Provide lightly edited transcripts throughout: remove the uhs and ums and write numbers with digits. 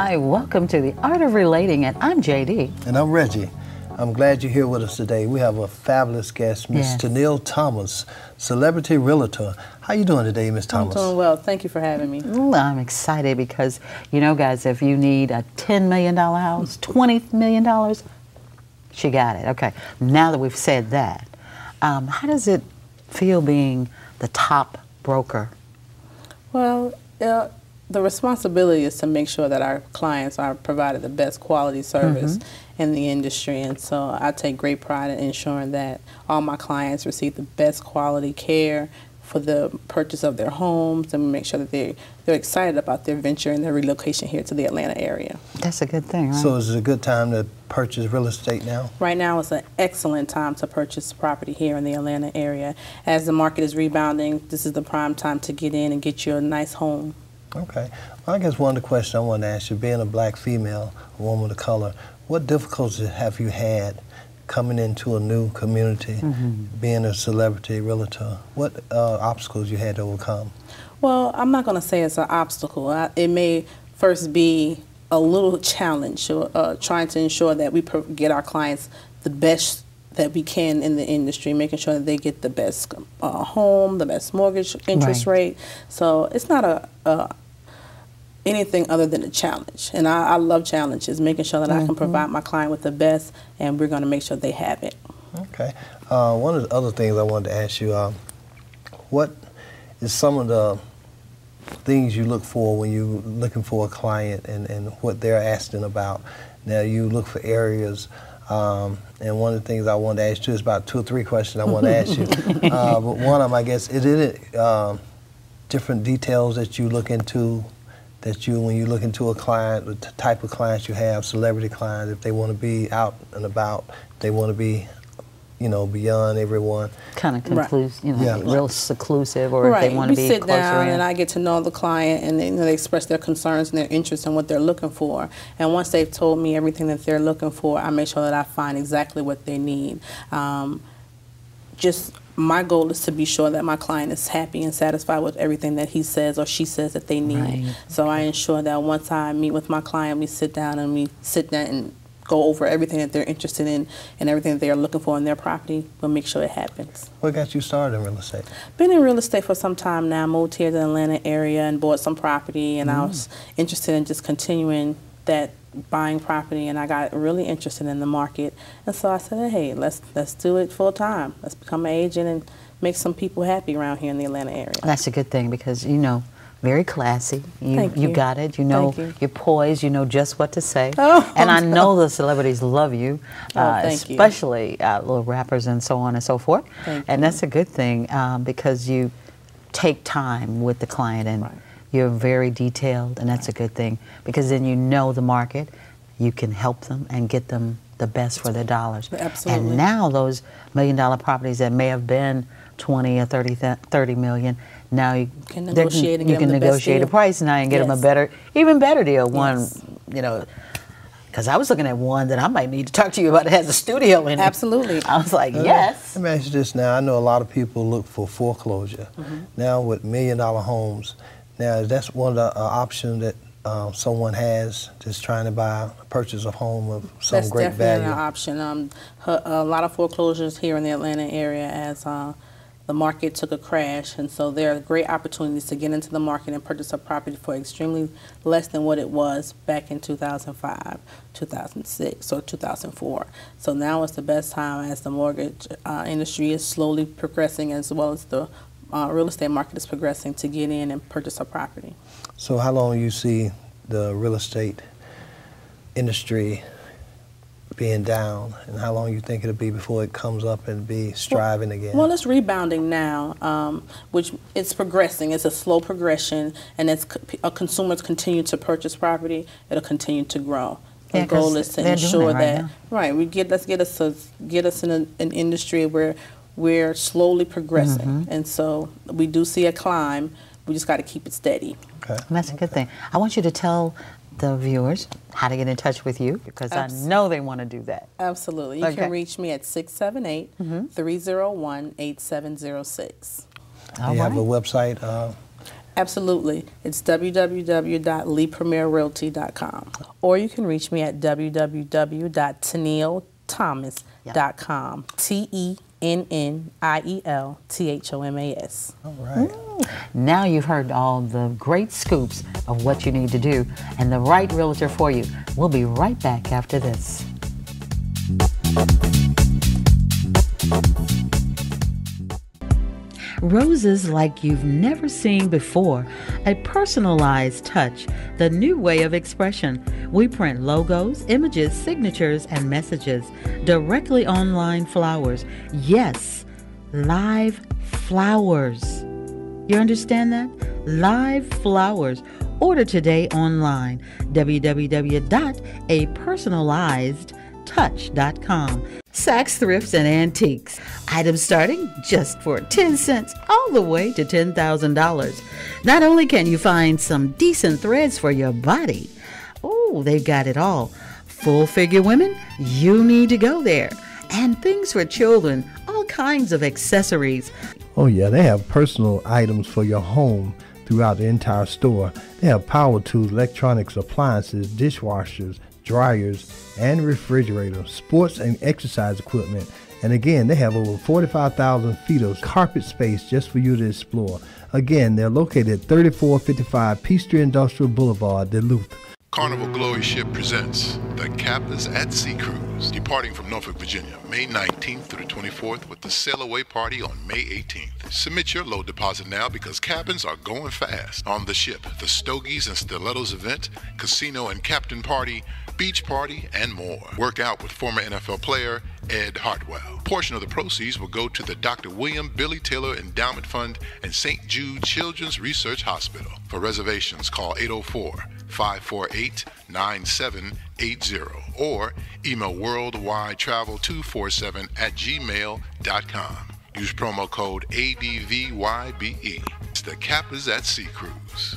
Hi, welcome to the Art of Relating, and I'm JD. And I'm Reggie. I'm glad you're here with us today. We have a fabulous guest, Miss Tenniel Thomas, celebrity realtor. How you doing today, Miss Thomas? I'm doing well. Thank you for having me. I'm excited because, you know, guys, if you need a $10 million house, $20 million, she got it. Okay, now that we've said that, how does it feel being the top broker? Well, the responsibility is to make sure that our clients are provided the best quality service in the industry, and so I take great pride in ensuring that all my clients receive the best quality care for the purchase of their homes, and make sure that they're excited about their venture and their relocation here to the Atlanta area. That's a good thing, right? So is it a good time to purchase real estate now? Right now is an excellent time to purchase property here in the Atlanta area. As the market is rebounding, this is the prime time to get in and get you a nice home. Okay. Well, I guess one of the questions I wanted to ask you, being a black female, a woman of color, what difficulties have you had coming into a new community, being a celebrity realtor? What obstacles you had to overcome? Well, I'm not going to say it's an obstacle. It may first be a little challenge, trying to ensure that we get our clients the best that we can in the industry, making sure that they get the best home, the best mortgage interest rate. So it's not anything other than a challenge. And I love challenges, making sure that I can provide my client with the best, and we're going to make sure they have it. Okay. One of the other things I wanted to ask you, what is some of the things you look for when you're looking for a client and what they're asking about? Now, you look for areas, and one of the things I wanted to ask you is about 2 or 3 questions I want to ask you. But one of them, I guess, is it different details that you look into, when you look into a client, the type of clients you have, celebrity clients, if they want to be out and about, if they want to be, you know, beyond everyone. Kind of conclusive, you know, real seclusive, or if they want to be sit closer down in. and I get to know the client, and they express their concerns and their interests and what they're looking for. And once they've told me everything that they're looking for, I make sure that I find exactly what they need. Just my goal is to be sure that my client is happy and satisfied with everything that he says or she says that they need. So I ensure that once I meet with my client, we sit down and go over everything that they're interested in and everything that they are looking for in their property. We'll make sure it happens. What got you started in real estate? Been in real estate for some time now. Moved here to the Atlanta area and bought some property, and I was interested in just continuing that buying property, and I got really interested in the market, and so I said, hey, let's do it full time. Let's become an agent and make some people happy around here in the Atlanta area. That's a good thing because, you know, very classy. You got it. You know, you're poised. You know just what to say. And I know the celebrities love you, especially little rappers and so on and so forth. And that's a good thing because you take time with the client, and you're very detailed, and that's a good thing because then you know the market. You can help them and get them the best for their dollars. Absolutely. And now those $1 million properties that may have been 20 or 30 million, now you can negotiate a price now and get them a even better deal. One, you know, because I was looking at one that I might need to talk to you about that has a studio in it. Absolutely. I was like, yes. Let me ask you this now. I know a lot of people look for foreclosure. Now with $1 million homes, now that's one of the options that someone has, just trying to purchase a home of some great value. That's definitely an option. A lot of foreclosures here in the Atlanta area as the market took a crash, and so there are great opportunities to get into the market and purchase a property for extremely less than what it was back in 2005, 2006, or 2004. So now is the best time as the mortgage industry is slowly progressing, as well as the real estate market is progressing, to get in and purchase a property. So how long you see the real estate industry being down, and how long you think it'll be before it comes up and be striving again? Well, it's rebounding now, which it's progressing. It's a slow progression, and as consumers continue to purchase property, it'll continue to grow. The goal is to ensure that let's get us in an industry where we're slowly progressing, and so we do see a climb. We just got to keep it steady. Okay, that's a good thing. I want you to tell the viewers how to get in touch with you, because I know they want to do that. Absolutely. You can reach me at 678-301-8706. Do you have a website? Absolutely. It's www.leepremierrealty.com. Or you can reach me at www.tennielthomas.com. TENNIELTHOMAS. All right. Now you've heard all the great scoops of what you need to do and the right realtor for you. We'll be right back after this. Roses like you've never seen before. A personalized touch, the new way of expression. We print logos, images, signatures, and messages directly on line flowers. Yes, live flowers. You understand that? Live flowers. Order today online. www.apersonalizedtouch.com. Saks Thrifts and Antiques. Items starting just for 10 cents all the way to $10,000. Not only can you find some decent threads for your body, oh, they've got it all. Full figure women, you need to go there. And things for children, all kinds of accessories. Oh yeah, they have personal items for your home throughout the entire store. They have power tools, electronics, appliances, dishwashers, dryers, and refrigerators, sports and exercise equipment. And again, they have over 45,000 feet of carpet space just for you to explore. Again, they're located at 3455 Peachtree Industrial Boulevard, Duluth. Carnival Glory Ship presents the Captains at Sea Cruise, departing from Norfolk, Virginia, May 19th through the 24th with the sail away party on May 18th. Submit your low deposit now because cabins are going fast. On the ship, the Stogies and Stilettos event, casino and captain party, beach party, and more. Work out with former NFL player Ed Hartwell. Portion of the proceeds will go to the Dr. William Billy Taylor Endowment Fund and St. Jude Children's Research Hospital. For reservations, call 804-548-9780 or email worldwidetravel247@gmail.com. Use promo code ADVYBE. It's the Captains at Sea Cruise.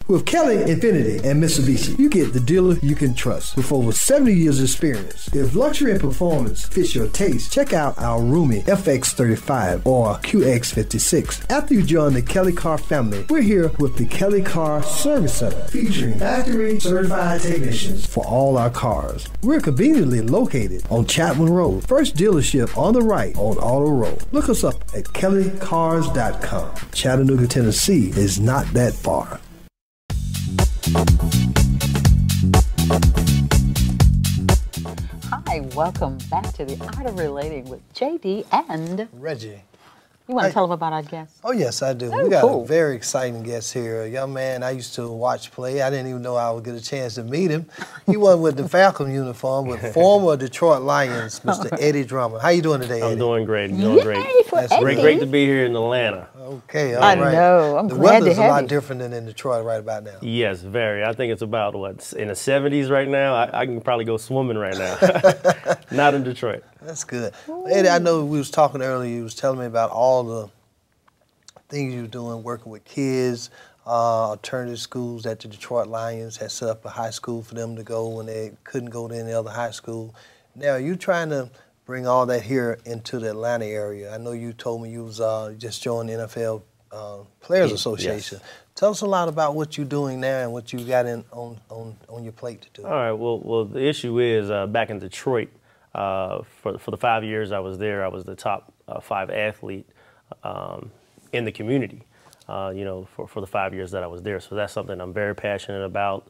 With Kelly Infinity and Mitsubishi, you get the dealer you can trust with over 70 years experience. If luxury and performance fits your taste, check out our roomy FX35 or QX56. After you join the Kelly Car family, we're here with the Kelly Car Service Center, featuring factory certified technicians for all our cars. We're conveniently located on Chapman Road, first dealership on the right on Auto Road. Look us up at kellycars.com. Chattanooga, Tennessee is not that far. Hi, welcome back to the Art of Relating with JD and Reggie. You want to tell them about our guest? Oh, yes, I do. Oh, we got cool. a very exciting guest here. A young man I used to watch play. I didn't even know I would get a chance to meet him. He wasn't with the Falcon uniform, but former Detroit Lions, Mr. Eddie Drummond. How you doing today, Eddie? I'm doing great. Doing great. That's great to be here in Atlanta. Okay, all I right. know. I'm the glad to weather's a have lot you. different than in Detroit right about now. Yes, very. I think it's about, what, in the 70s right now? I can probably go swimming right now. Not in Detroit. That's good. Eddie, I know we was talking earlier. You was telling me about all the things you were doing, working with kids, alternative schools that the Detroit Lions had set up a high school for them to go when they couldn't go to any other high school. Now, you're trying to bring all that here into the Atlanta area. I know you told me you was just joined the NFL Players Association. Yes. Tell us a lot about what you're doing now and what you got on your plate to do. All right. Well, the issue is back in Detroit, for the 5 years I was there, I was the top 5 athlete in the community, for the 5 years that I was there. So that's something I'm very passionate about,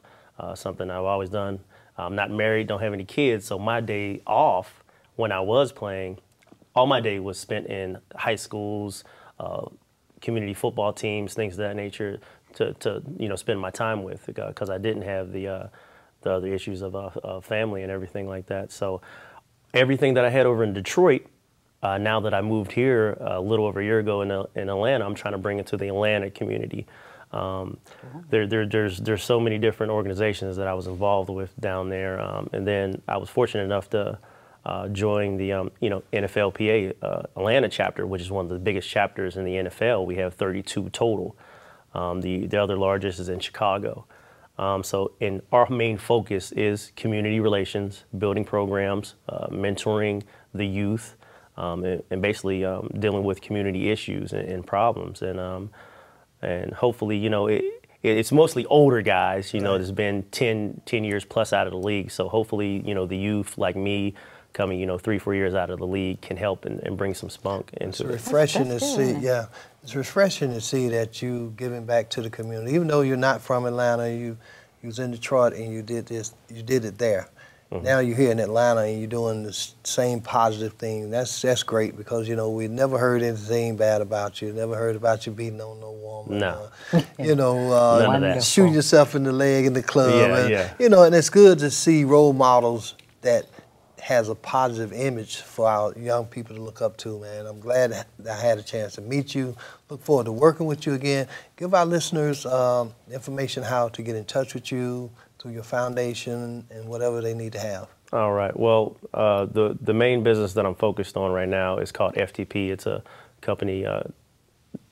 something I've always done. I'm not married, don't have any kids, so my day off when I was playing, all my day was spent in high schools, community football teams, things of that nature, to spend my time with, because I didn't have the other issues of family and everything like that. So everything that I had over in Detroit, now that I moved here a little over a year ago in Atlanta, I'm trying to bring it to the Atlanta community. There's so many different organizations that I was involved with down there, and then I was fortunate enough to join the NFLPA Atlanta chapter, which is one of the biggest chapters in the NFL. We have 32 total. The other largest is in Chicago. So our main focus is community relations, building programs, mentoring the youth, and basically dealing with community issues and problems. And And hopefully, you know, it's mostly older guys, you know, that's been 10 years plus out of the league. So hopefully, you know, the youth like me coming, you know, 3-4 years out of the league can help and bring some spunk into it. It's refreshing to see, it's refreshing to see that you giving back to the community. Even though you're not from Atlanta, you was in Detroit and you did it there. Now you're here in Atlanta and you're doing the same positive thing. That's great, because, you know, we never heard anything bad about you. Never heard about you beating on no woman. No. You know, shooting yourself in the leg in the club. You know, and it's good to see role models that has a positive image for our young people to look up to, man. I'm glad that I had a chance to meet you. Look forward to working with you again. Give our listeners information how to get in touch with you, through your foundation and whatever they need to have. All right. Well, the main business that I'm focused on right now is called FTP. It's a company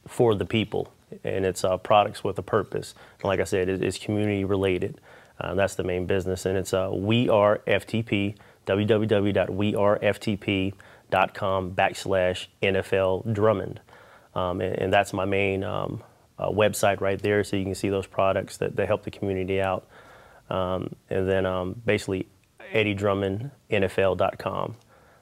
for the people, and it's products with a purpose. And like I said, it's community related. That's the main business, and it's We Are FTP, www.wearftp.com/NFL Drummond. And that's my main website right there, so you can see those products that help the community out. And then basically EddieDrummondNFL.com.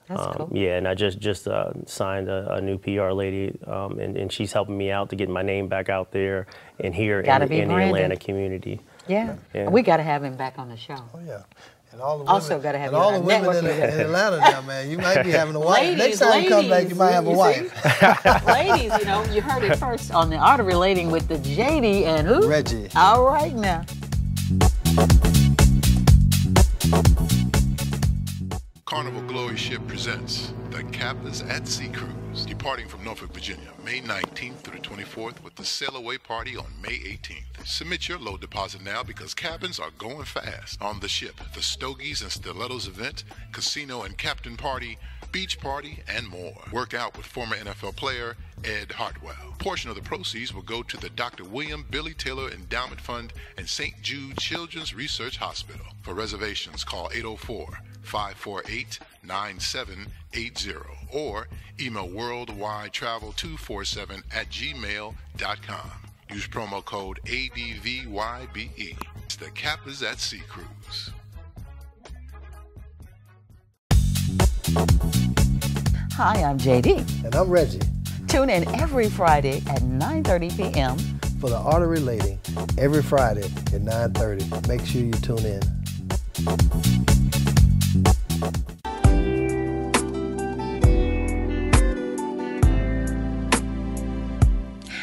That's cool. Yeah, and I just signed a new PR lady, and she's helping me out to get my name back out there and here in the Atlanta community. Yeah. We got to have him back on the show. Oh, yeah. And all the women, also got to have all the women in Atlanta now, man. You might be having a wife. Next time you come back, you might have a wife. Ladies, you know, you heard it first on the Art of Relating with the JD and who? Reggie. All right now. Carnival Glory Ship presents the Kappas at Sea Cruise, departing from Norfolk, Virginia, May 19th through the 24th with the sail away party on May 18th. Submit your low deposit now because cabins are going fast. On the ship, the Stogies and Stilettos event, casino and captain party, beach party, and more. Work out with former NFL player Ed Hartwell. Portion of the proceeds will go to the Dr. William Billy Taylor Endowment Fund and St. Jude Children's Research Hospital. For reservations, call 804-548-9780 or email worldwidetravel247@gmail.com. Use promo code ADVYBE. It's the Kappas at Sea Cruise. Hi, I'm JD. And I'm Reggie. Tune in every Friday at 9:30 p.m. for the Art of Relating, every Friday at 9:30. Make sure you tune in.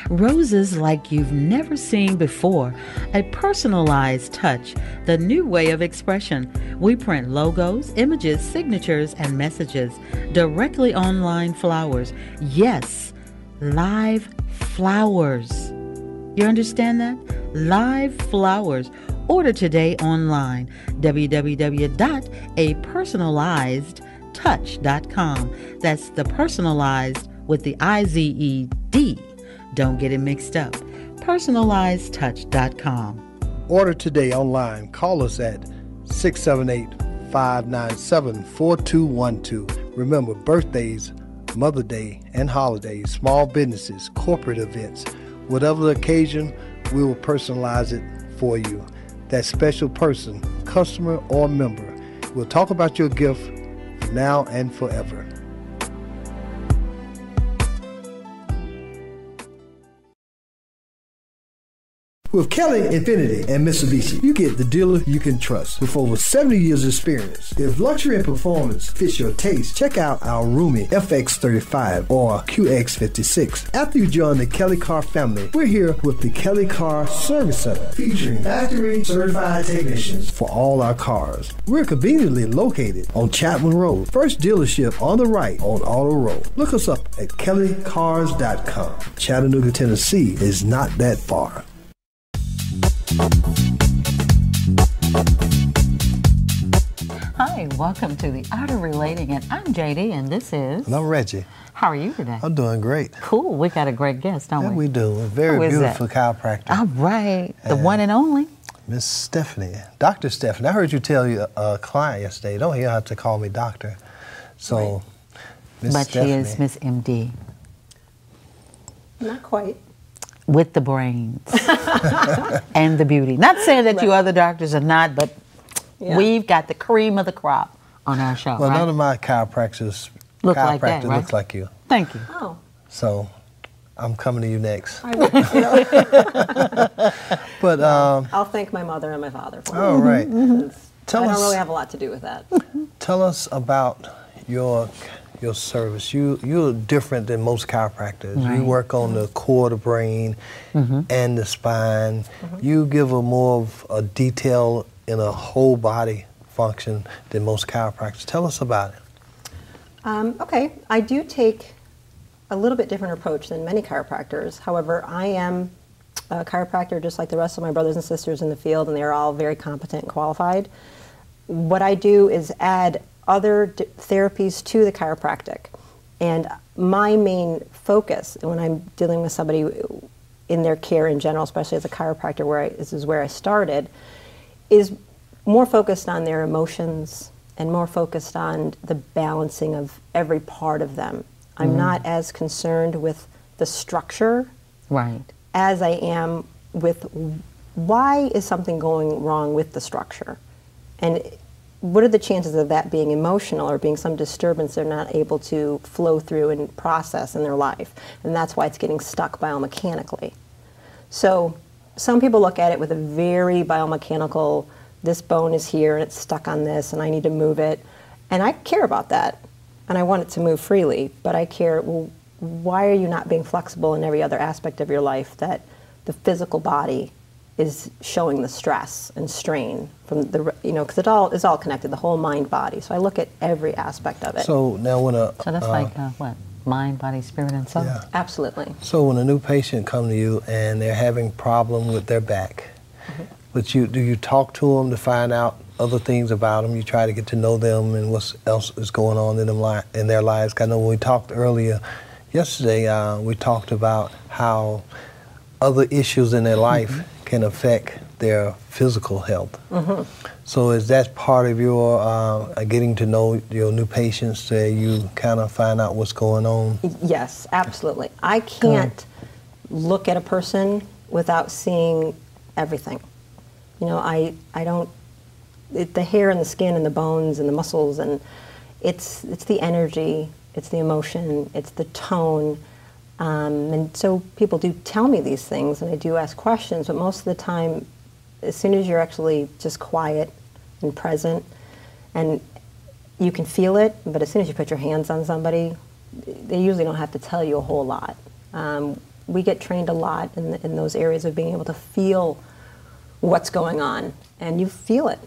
Roses like you've never seen before. A personalized touch, the new way of expression. We print logos, images, signatures, and messages directly on line flowers. Yes, live flowers. You understand that? Live flowers. Order today online. www.apersonalizedtouch.com. That's the personalized with the IZED. Don't get it mixed up. Personalizedtouch.com. Order today online. Call us at 678-597-4212. Remember, birthdays, Mother Day, and holidays, small businesses, corporate events, whatever the occasion, we will personalize it for you. That special person, customer, or member. We'll talk about your gift now and forever. With Kelly Infinity and Mitsubishi, you get the dealer you can trust. With over 70 years experience, if luxury and performance fits your taste, check out our roomy FX35 or QX56. After you join the Kelly Car family, we're here with the Kelly Car Service Center, featuring factory certified technicians for all our cars. We're conveniently located on Chapman Road, first dealership on the right on Auto Road. Look us up at kellycars.com. Chattanooga, Tennessee is not that far. Hi, welcome to the Art of Relating, and I'm JD, and this is... And I'm Reggie. How are you today? I'm doing great. Cool. We got a great guest, don't we? Yeah, we do. A very beautiful chiropractor. All right. The one and only. Miss Stephanie. Dr. Stephanie. I heard you tell a client yesterday, don't you have to call me doctor. So, Miss Stephanie. But she is Miss MD. Not quite. with the brains and the beauty. Not saying that you other doctors are not, but we've got the cream of the crop on our show. Well, right? none of my chiropractors look like that, right? looks like you. Thank you. Oh. So I'm coming to you next. I will. But I'll thank my mother and my father for all right. I don't really have a lot to do with that. Tell us about your service. You're different than most chiropractors. Right. You work on the core of the brain and the spine. You give a more of a detail in a whole body function than most chiropractors. Tell us about it. Okay, I do take a little bit different approach than many chiropractors. However, I am a chiropractor just like the rest of my brothers and sisters in the field, and they're all very competent and qualified. What I do is add other therapies to the chiropractic. And my main focus when I'm dealing with somebody in their care in general, especially as a chiropractor, this is where I started, is more focused on their emotions and more focused on the balancing of every part of them. I'm not as concerned with the structure as I am with why is something going wrong with the structure, and what are the chances of that being emotional or being some disturbance they're not able to flow through and process in their life, and that's why it's getting stuck biomechanically. So some people look at it with a very biomechanical, this bone is here and it's stuck on this and I need to move it, and I care about that and I want it to move freely, but I care, well, why are you not being flexible in every other aspect of your life that the physical body is showing the stress and strain from the, because it's all connected, the whole mind body. So I look at every aspect of it. So now when so that's like what? Mind, body, spirit, and soul? Yeah. Absolutely. So when a new patient comes to you and they're having problem with their back, but do you talk to them to find out other things about them? You try to get to know them and what else is going on in their lives? I know when we talked earlier yesterday, we talked about how other issues in their life can affect their physical health. So is that part of your getting to know your new patients, that you kind of find out what's going on? Yes, absolutely. I can't look at a person without seeing everything. I don't, the hair and the skin and the bones and the muscles, and it's the energy, it's the emotion, it's the tone. And so people do tell me these things, and I do ask questions, but most of the time, as soon as you're actually just quiet and present, and you can feel it, but as soon as you put your hands on somebody, they usually don't have to tell you a whole lot. We get trained a lot in those areas of being able to feel what's going on, and you feel it.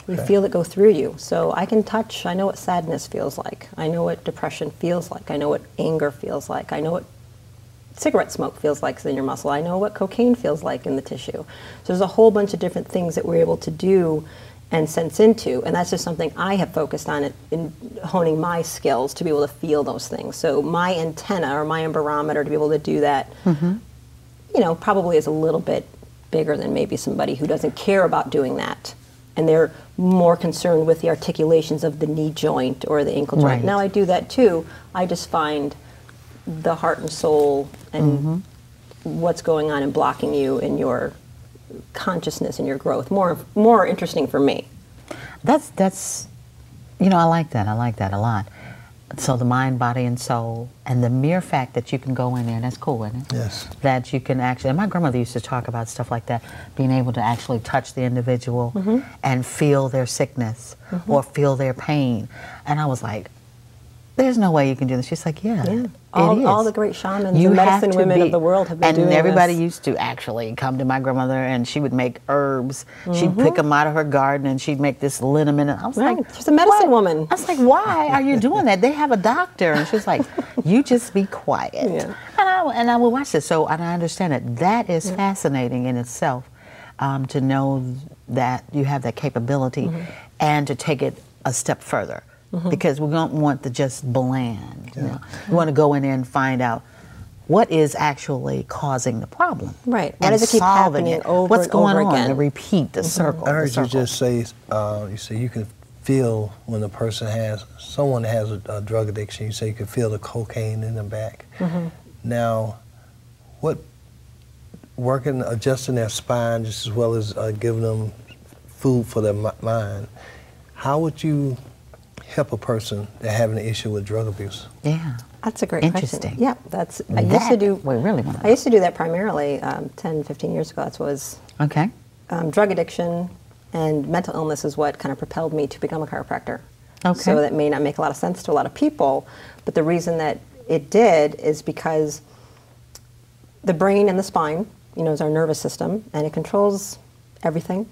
You feel it go through you. So I can touch, I know what sadness feels like. I know what depression feels like. I know what anger feels like. I know what cigarette smoke feels like in your muscle. I know what cocaine feels like in the tissue. So there's a whole bunch of different things that we're able to do and sense into, and that's just something I have focused on in honing my skills to be able to feel those things. So my antenna or my barometer to be able to do that, probably is a little bit bigger than maybe somebody who doesn't care about doing that, and they're more concerned with the articulations of the knee joint or the ankle joint. Now I do that too. I just find the heart and soul and what's going on and blocking you in your consciousness and your growth more interesting for me. That's I like that. I like that a lot. So the mind, body, and soul, and the mere fact that you can go in there, that's cool, isn't it? Yes. That you can actually, and my grandmother used to talk about stuff like that, being able to actually touch the individual and feel their sickness or feel their pain. And I was like, there's no way you can do this. She's like, yeah. All the great shamans and medicine women of the world have been doing this. And everybody used to actually come to my grandmother, and she would make herbs. She'd pick them out of her garden, and she'd make this liniment. I was like, she's a medicine woman. I was like, why are you doing that? They have a doctor. And she was like, you just be quiet. And I would watch this. So and I understand it. That is fascinating in itself, to know that you have that capability and to take it a step further. Because we don't want to just bland. We want to go in there and find out what is actually causing the problem. Right. Why does it keep happening over What's and going over on? again? To repeat the circle. I heard you just say, you say you can feel when a person someone has a drug addiction. You say you can feel the cocaine in their back. Now, what working, adjusting their spine just as well as giving them food for their mind, how would you help a person that having an issue with drug abuse? Yeah. That's a great Interesting. question. Yeah, I used to do. We really want I used to do that primarily 10, 15 years ago. That was okay. Drug addiction and mental illness is what kind of propelled me to become a chiropractor. Okay. So that may not make a lot of sense to a lot of people, but the reason that it did is because the brain and the spine, is our nervous system, and it controls everything.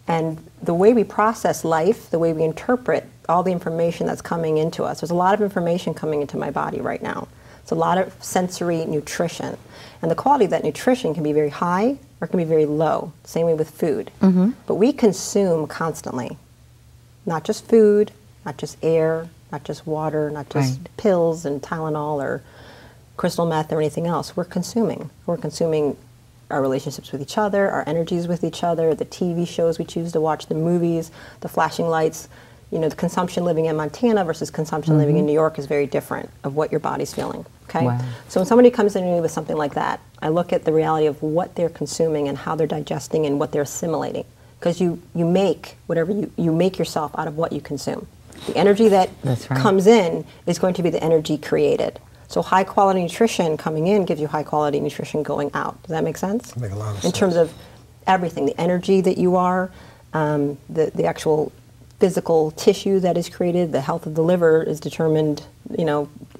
And the way we process life, the way we interpret all the information that's coming into us, there's a lot of information coming into my body right now. It's a lot of sensory nutrition. And the quality of that nutrition can be very high or it can be very low. Same way with food. Mm-hmm. But we consume constantly. Not just food, not just air, not just water, not just pills and Tylenol or crystal meth or anything else. We're consuming. We're consuming our relationships with each other, our energies with each other, the TV shows we choose to watch, the movies, the flashing lights. The consumption living in Montana versus consumption living in New York is very different of what your body's feeling, okay? Wow. So when somebody comes to me with something like that, I look at the reality of what they're consuming and how they're digesting and what they're assimilating. Because you make whatever you make yourself out of what you consume. The energy that comes in is going to be the energy created. So high quality nutrition coming in gives you high quality nutrition going out. Does that make sense? Make a lot of sense. In terms of everything, the energy that you are, the actual physical tissue that is created, the health of the liver is determined,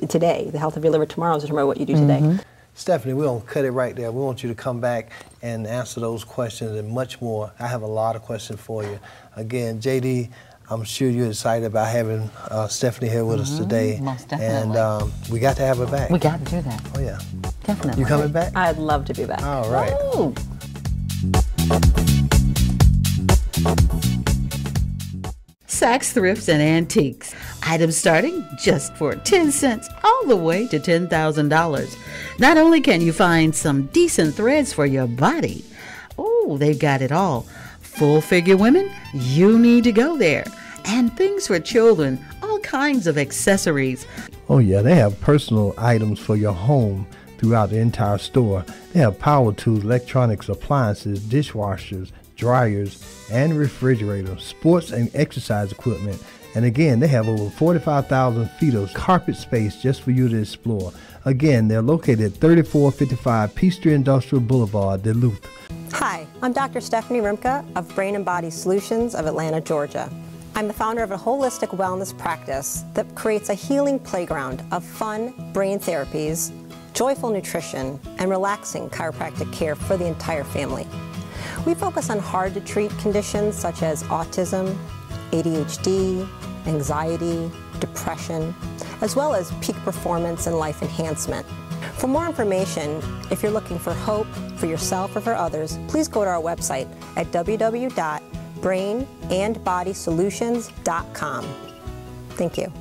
today. The health of your liver tomorrow is determined by what you do today. Stephanie, we're going to cut it right there. We want you to come back and answer those questions and much more. I have a lot of questions for you. Again, JD, I'm sure you're excited about having Stephanie here with us today. Most definitely. And we got to have her back. We got to do that. Oh, yeah. Definitely. You coming back? I'd love to be back. All right. Woo! Saks Thrifts and Antiques. Items starting just for 10 cents all the way to $10,000. Not only can you find some decent threads for your body, they've got it all. Full figure women, you need to go there. And things for children, all kinds of accessories. Oh yeah, they have personal items for your home throughout the entire store. They have power tools, electronics, appliances, dishwashers, dryers, and refrigerators, sports and exercise equipment. And again, they have over 45,000 feet of carpet space just for you to explore. Again, they're located at 3455 Peachtree Industrial Boulevard, Duluth. Hi, I'm Dr. Stephanie Rimka of Brain and Body Solutions of Atlanta, Georgia. I'm the founder of a holistic wellness practice that creates a healing playground of fun brain therapies, joyful nutrition, and relaxing chiropractic care for the entire family. We focus on hard-to-treat conditions such as autism, ADHD, anxiety, depression, as well as peak performance and life enhancement. For more information, if you're looking for hope for yourself or for others, please go to our website at www.brainandbodysolutions.com. Thank you.